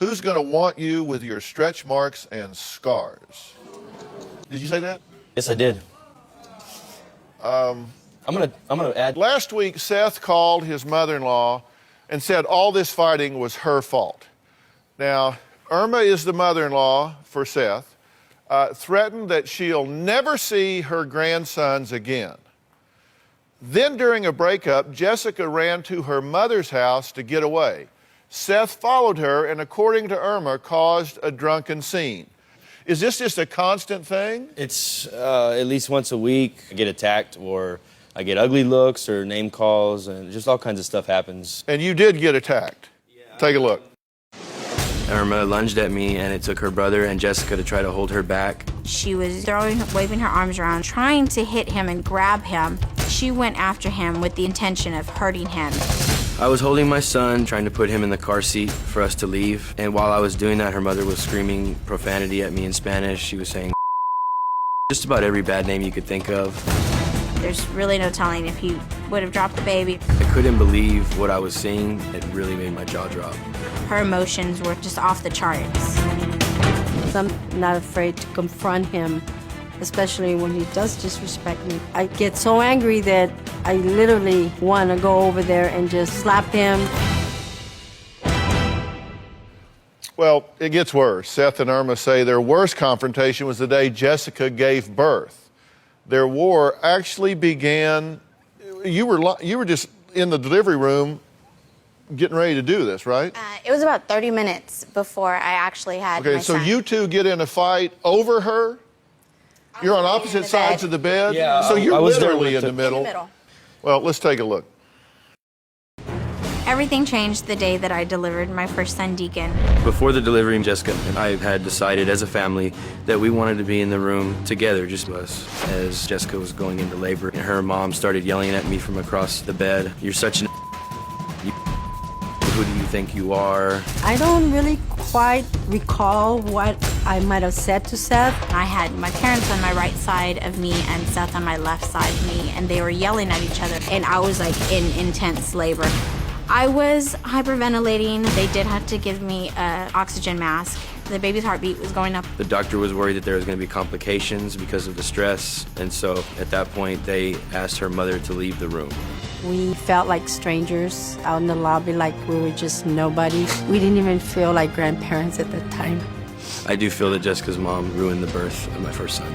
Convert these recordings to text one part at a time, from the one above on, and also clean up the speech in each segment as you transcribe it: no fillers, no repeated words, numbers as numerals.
Who's going to want you with your stretch marks and scars? Did you say that? Yes, I did. I'm gonna add. Last week, Seth called his mother-in-law and said all this fighting was her fault. Now, Irma is the mother-in-law for Seth, threatened that she'll never see her grandsons again. Then during a breakup, Jessica ran to her mother's house to get away. Seth followed her and, according to Irma, caused a drunken scene. Is this just a constant thing? It's at least once a week. I get attacked, or I get ugly looks or name calls, and just all kinds of stuff happens. And you did get attacked. Yeah. Take a look. Irma lunged at me, and it took her brother and Jessica to try to hold her back. She was waving her arms around, trying to hit him and grab him. She went after him with the intention of hurting him. I was holding my son, trying to put him in the car seat for us to leave. And while I was doing that, her mother was screaming profanity at me in Spanish. She was saying just about every bad name you could think of. There's really no telling if he would have dropped the baby. I couldn't believe what I was seeing. It really made my jaw drop. Her emotions were just off the charts. I'm not afraid to confront him, especially when he does disrespect me. I get so angry that I literally want to go over there and just slap him. Well, it gets worse. Seth and Irma say their worst confrontation was the day Jessica gave birth. Their war actually began, you were just in the delivery room getting ready to do this, right? It was about 30 minutes before I actually had my so son. you two get in a fight over her? You're on opposite sides of the bed? Yeah, so you're I was literally in the In the middle. middle. Well, let's take a look. Everything changed the day that I delivered my first son, Deacon. Before the delivery, Jessica and I had decided as a family that we wanted to be in the room together, just us. As Jessica was going into labor, and her mom started yelling at me from across the bed. You're such an who do you think you are? I don't really quite recall what I might have said to Seth. I had my parents on my right side of me and Seth on my left side of me, and they were yelling at each other, and I was like in intense labor. I was hyperventilating. They did have to give me an oxygen mask. The baby's heartbeat was going up. The doctor was worried that there was going to be complications because of the stress, and so at that point they asked her mother to leave the room. We felt like strangers out in the lobby, like we were just nobody. We didn't even feel like grandparents at that time. I do feel that Jessica's mom ruined the birth of my first son.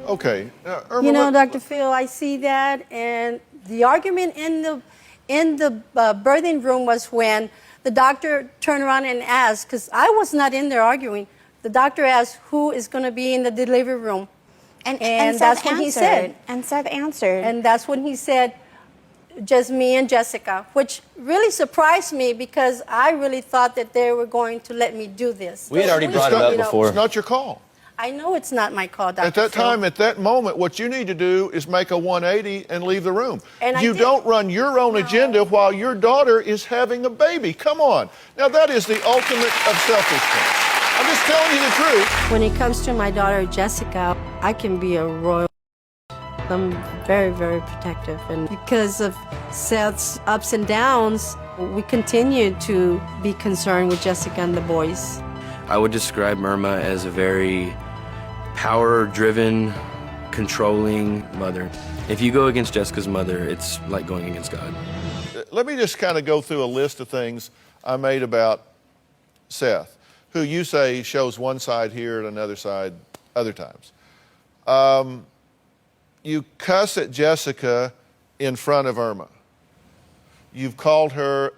Okay. Irma, You know, Dr. Phil, I see that, and the argument in the birthing room was when the doctor turned around and asked, because I was not in there arguing, the doctor asked who is going to be in the delivery room. And that's what he said. And Seth answered. And that's when he said, just me and Jessica, which really surprised me because I really thought that they were going to let me do this. We had already brought it up before. it's not your call. I know it's not my call, Dr. At that Phil. time, at that moment, what you need to do is make a 180 and leave the room. And I you did. don't run your own agenda while your daughter is having a baby. Come on. Now, that is the ultimate of selfishness. I'm just telling you the truth. When it comes to my daughter, Jessica, I can be a royal. I'm very, very protective. And because of Seth's ups and downs, we continue to be concerned with Jessica and the boys. I would describe Irma as a very power-driven, controlling mother. If you go against Jessica's mother, it's like going against God. Let me just kind of go through a list of things I made about Seth, who you say shows one side here and another side other times. You cuss at Jessica in front of Irma. You've called her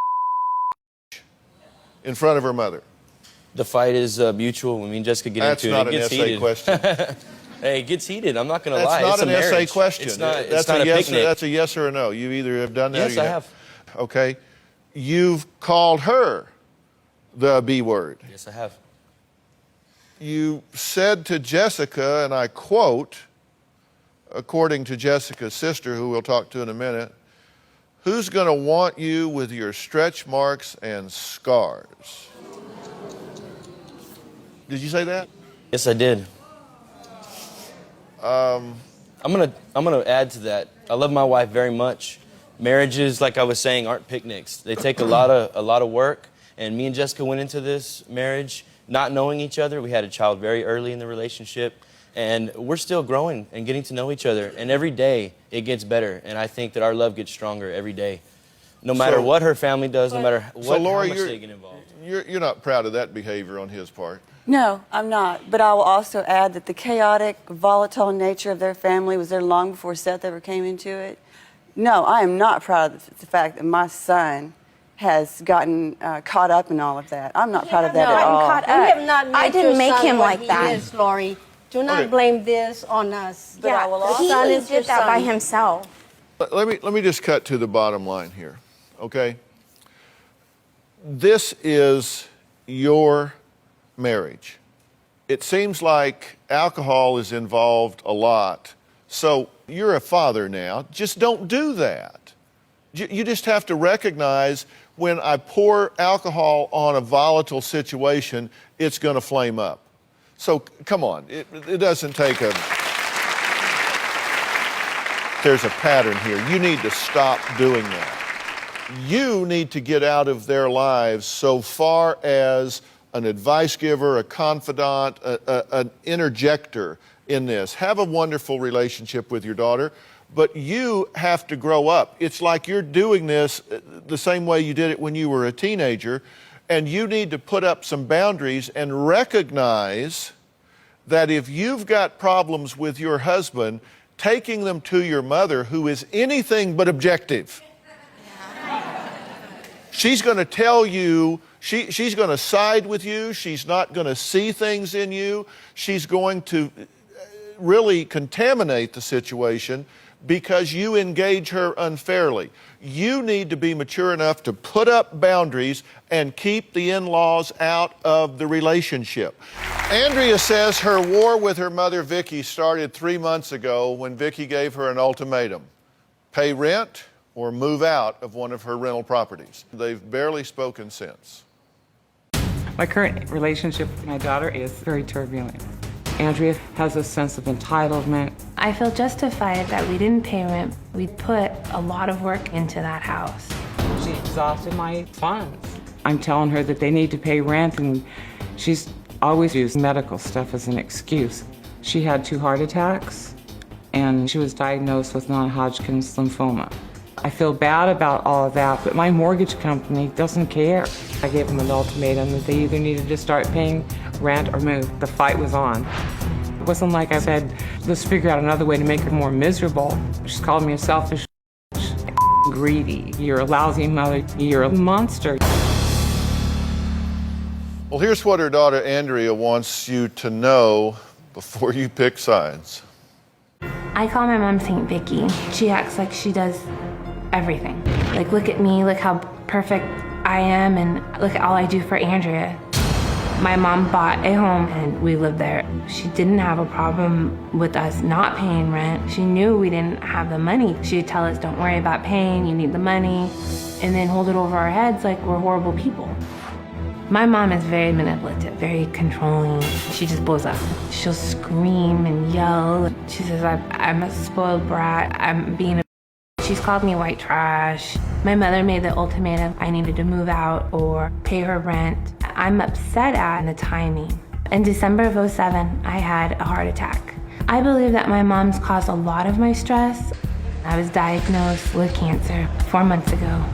in front of her mother. The fight is mutual. When me and Jessica get That's into not it, an it gets essay heated. question. Hey, it gets heated. I'm not going to That's lie. not It's an a essay marriage. question. It's not that's a yes. picnic. That's a yes or a no. You either have done that. Yes, or you I have. Okay. You've called her the B word. Yes, I have. You said to Jessica, and I quote, according to Jessica's sister, who we'll talk to in a minute, who's going to want you with your stretch marks and scars? Did you say that? Yes, I did. I'm gonna add to that. I love my wife very much. Marriages, like I was saying, aren't picnics. They take a lot of work. And me and Jessica went into this marriage not knowing each other. We had a child very early in the relationship. And we're still growing and getting to know each other. And every day it gets better. And I think that our love gets stronger every day. No matter what her family does, no matter what, Lori, how much they get involved. You're not proud of that behavior on his part. No, I'm not. But I will also add that the chaotic, volatile nature of their family was there long before Seth ever came into it. No, I am not proud of the fact that my son has gotten caught up in all of that. I'm not proud of that at all. We have not made I didn't your make son him what like he that. is, Lori. Do not Okay. blame this on us. But I will The also- son He is your did that by son. himself. Let me just cut to the bottom line here, okay? This is your marriage. It seems like alcohol is involved a lot. So you're a father now. Just don't do that. You just have to recognize when I pour alcohol on a volatile situation, it's going to flame up. So come on, it doesn't take a... There's a pattern here. You need to stop doing that. You need to get out of their lives so far as an advice giver, a confidant, an interjector in this. Have a wonderful relationship with your daughter, but you have to grow up. It's like you're doing this the same way you did it when you were a teenager, and you need to put up some boundaries and recognize that if you've got problems with your husband, taking them to your mother, who is anything but objective. She's going to tell you, she's going to side with you. She's not going to see things in you. She's going to really contaminate the situation because you engage her unfairly. You need to be mature enough to put up boundaries and keep the in-laws out of the relationship. Andrea says her war with her mother, Vicki, started 3 months ago when Vicki gave her an ultimatum: pay rent or move out of one of her rental properties. They've barely spoken since. My current relationship with my daughter is very turbulent. Andrea has a sense of entitlement. I feel justified that we didn't pay rent. We put a lot of work into that house. She exhausted my funds. I'm telling her that they need to pay rent, and she's always used medical stuff as an excuse. She had 2 heart attacks, and she was diagnosed with non-Hodgkin's lymphoma. I feel bad about all of that, but my mortgage company doesn't care. I gave them an ultimatum that they either needed to start paying rent or move. The fight was on. It wasn't like I said, let's figure out another way to make her more miserable. She's called me a selfish, greedy. You're a lousy mother. You're a monster. Well, here's what her daughter Andrea wants you to know before you pick sides. I call my mom Saint Vicky. She acts like she does everything. Like, look at me, look how perfect I am, and look at all I do for Andrea. My mom bought a home and we lived there. She didn't have a problem with us not paying rent. She knew we didn't have the money. She would tell us, don't worry about paying, you need the money, and then hold it over our heads like we're horrible people. My mom is very manipulative, very controlling. She just blows up. She'll scream and yell. She says, I'm a spoiled brat, I'm being a... She's called me white trash. My mother made the ultimatum I needed to move out or pay her rent. I'm upset at the timing. In December of '07, I had a heart attack. I believe that my mom's caused a lot of my stress. I was diagnosed with cancer 4 months ago.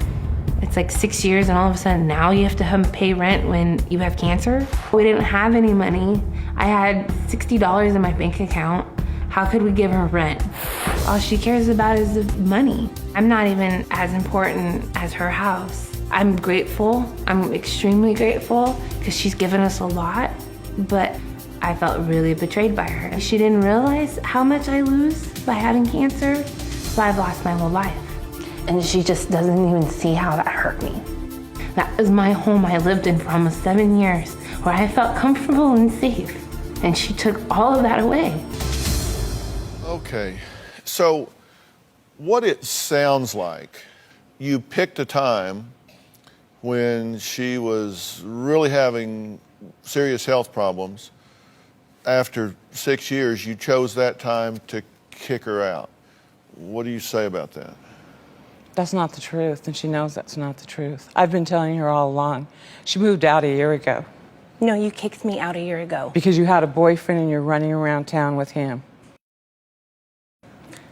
It's like 6 years and all of a sudden now you have to pay rent when you have cancer. We didn't have any money. I had $60 in my bank account. How could we give her rent? All she cares about is the money. I'm not even as important as her house. I'm grateful. I'm extremely grateful because she's given us a lot, but I felt really betrayed by her. She didn't realize how much I lose by having cancer, so I've lost my whole life. And she just doesn't even see how that hurt me. That was my home I lived in for almost 7 years, where I felt comfortable and safe, and she took all of that away. Okay, so what it sounds like, you picked a time when she was really having serious health problems. After 6 years, you chose that time to kick her out. What do you say about that? That's not the truth, and she knows that's not the truth. I've been telling her all along. She moved out a year ago. No, you kicked me out a year ago. Because you had a boyfriend and you're running around town with him.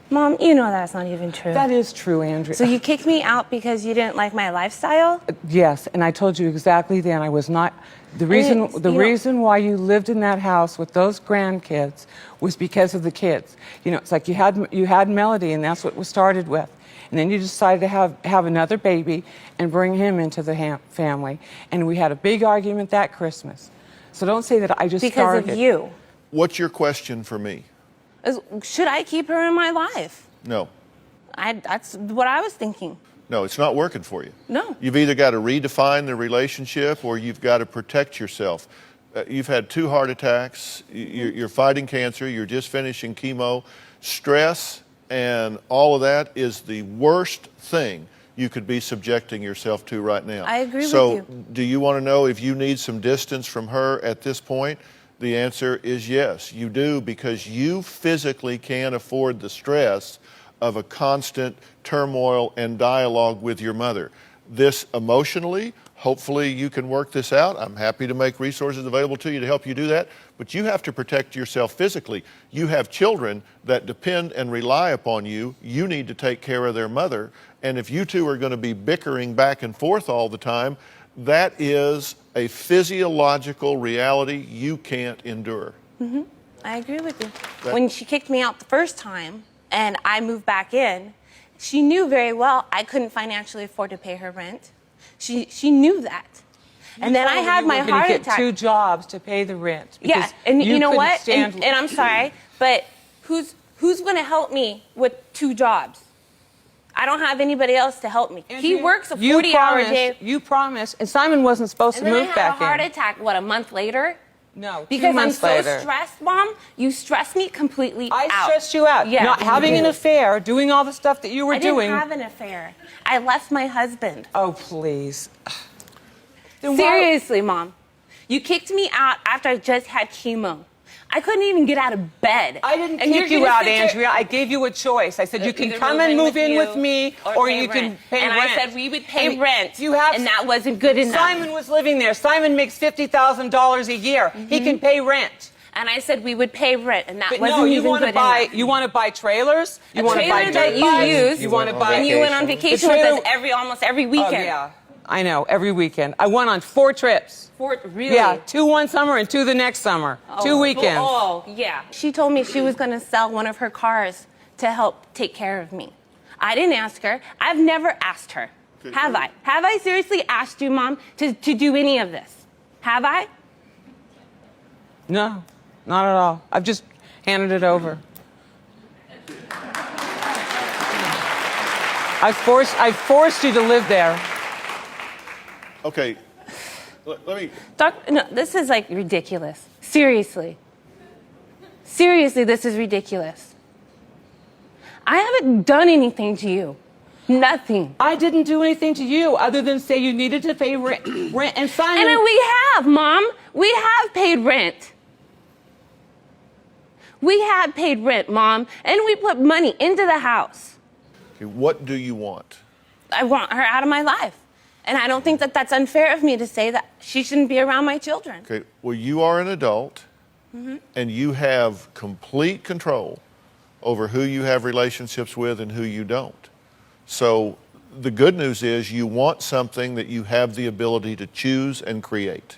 Mom, you know that's not even true. That is true, Andrea. So you kicked me out because you didn't like my lifestyle? Yes, and I told you exactly then I was not. The reason why you lived in that house with those grandkids was because of the kids. You know, it's like you had Melody, and that's what was started with. And then you decided to have another baby and bring him into the family. And we had a big argument that Christmas. So don't say that I just started. Because of you. What's your question for me? Should I keep her in my life? No. That's what I was thinking. No, it's not working for you. No. You've either got to redefine the relationship or you've got to protect yourself. You've had 2 heart attacks. You're fighting cancer. You're just finishing chemo. Stress and all of that is the worst thing you could be subjecting yourself to right now. I agree with So you. do you want to know if you need some distance from her at this point? The answer is yes, you do, because you physically can't afford the stress of a constant turmoil and dialogue with your mother. This emotionally, hopefully you can work this out. I'm happy to make resources available to you to help you do that, but you have to protect yourself physically. You have children that depend and rely upon you. You need to take care of their mother, and if you two are going to be bickering back and forth all the time, that is a physiological reality you can't endure. Mm-hmm. I agree with you. When she kicked me out the first time and I moved back in, she knew very well I couldn't financially afford to pay her rent. She knew that. And then I had my heart attack. Get 2 jobs to pay the rent. Yeah, and you know what? Stand... And I'm sorry, but who's going to help me with 2 jobs? I don't have anybody else to help me. He works a 40-hour day. You promised, and Simon wasn't supposed to move back in. And then I had a heart attack, what, a month later? No, because 2 months I'm later. so stressed, Mom. You stress me completely out. I stressed you out. Yeah, not having an affair, doing all the stuff that you were doing. I didn't have an affair. I left my husband. Oh, please. Seriously, Mom. You kicked me out after I just had chemo. I couldn't even get out of bed. I didn't kick you out, Andrea. I gave you a choice. I said you can come and move in with me, or you can pay rent. And I said we would pay rent, and that wasn't good enough. Simon was living there. Simon makes $50,000 a year. Mm-hmm. He can pay rent. And I said we would pay rent, and that but wasn't no, even good enough. You want to buy trailers? You want to buy that you use? You want to buy? And you went on vacation with us almost every weekend. Oh, yeah. I know, every weekend. I went on 4 trips. 4, really? Yeah, 2 one summer and 2 the next summer. 2 weekends. Oh, yeah. She told me she was going to sell one of her cars to help take care of me. I didn't ask her. I've never asked her. Have I? Have I seriously asked you, Mom, to do any of this? Have I? No, not at all. I've just handed it over. I forced you to live there. Okay, let me... No, this is like ridiculous. Seriously. Seriously, this is ridiculous. I haven't done anything to you. Nothing. I didn't do anything to you other than say you needed to pay rent and Simon... And we have, Mom. We have paid rent. We have paid rent, Mom, and we put money into the house. Okay, what do you want? I want her out of my life. And I don't think that that's unfair of me to say that she shouldn't be around my children. Okay, well, you are an adult, and you have complete control over who you have relationships with and who you don't. So the good news is you want something that you have the ability to choose and create.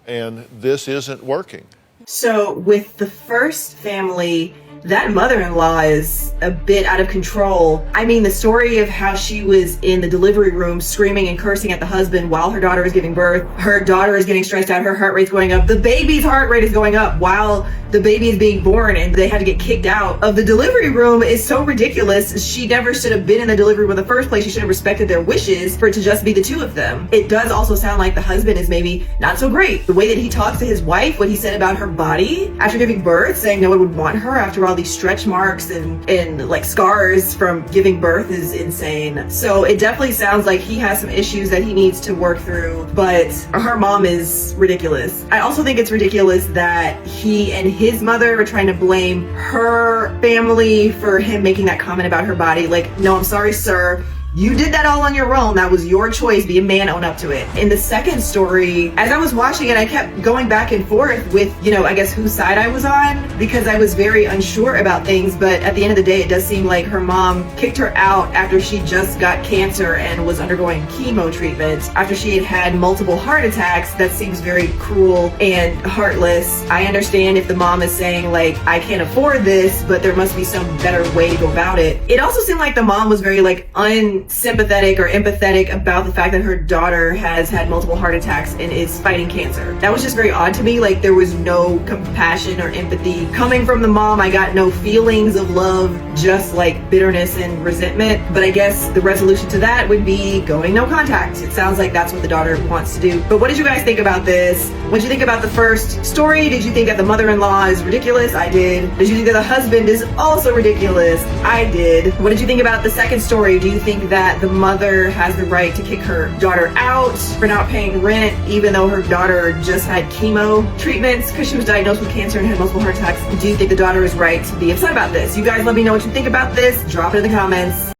And this isn't working. So with the first family, that mother-in-law is a bit out of control. I mean, the story of how she was in the delivery room screaming and cursing at the husband while her daughter is giving birth. Her daughter is getting stressed out, her heart rate's going up. The baby's heart rate is going up while the baby is being born, and they had to get kicked out of the delivery room is so ridiculous. She never should have been in the delivery room in the first place. She should have respected their wishes for it to just be the 2 of them. It does also sound like the husband is maybe not so great. The way that he talks to his wife, what he said about her body after giving birth, saying no one would want her after all these stretch marks and like scars from giving birth is insane. So it definitely sounds like he has some issues that he needs to work through, but her mom is ridiculous. I also think it's ridiculous that he and his mother are trying to blame her family for him making that comment about her body. Like, no, I'm sorry, sir. You did that all on your own. That was your choice. Be a man, own up to it. In the second story, as I was watching it, I kept going back and forth with, I guess whose side I was on, because I was very unsure about things. But at the end of the day, it does seem like her mom kicked her out after she just got cancer and was undergoing chemo treatment. After she had had multiple heart attacks, that seems very cruel and heartless. I understand if the mom is saying, like, I can't afford this, but there must be some better way to go about it. It also seemed like the mom was very, like, unsympathetic or empathetic about the fact that her daughter has had multiple heart attacks and is fighting cancer. That was just very odd to me. Like, there was no compassion or empathy coming from the mom. I got no feelings of love, just like bitterness and resentment. But I guess the resolution to that would be going no contact. It sounds like that's what the daughter wants to do. But what did you guys think about this? What did you think about the first story? Did you think that the mother-in-law is ridiculous? I did. Did you think that the husband is also ridiculous? I did. What did you think about the second story? Do you think that the mother has the right to kick her daughter out for not paying rent, even though her daughter just had chemo treatments because she was diagnosed with cancer and had multiple heart attacks? Do you think the daughter is right to be upset about this? You guys let me know what you think about this. Drop it in the comments.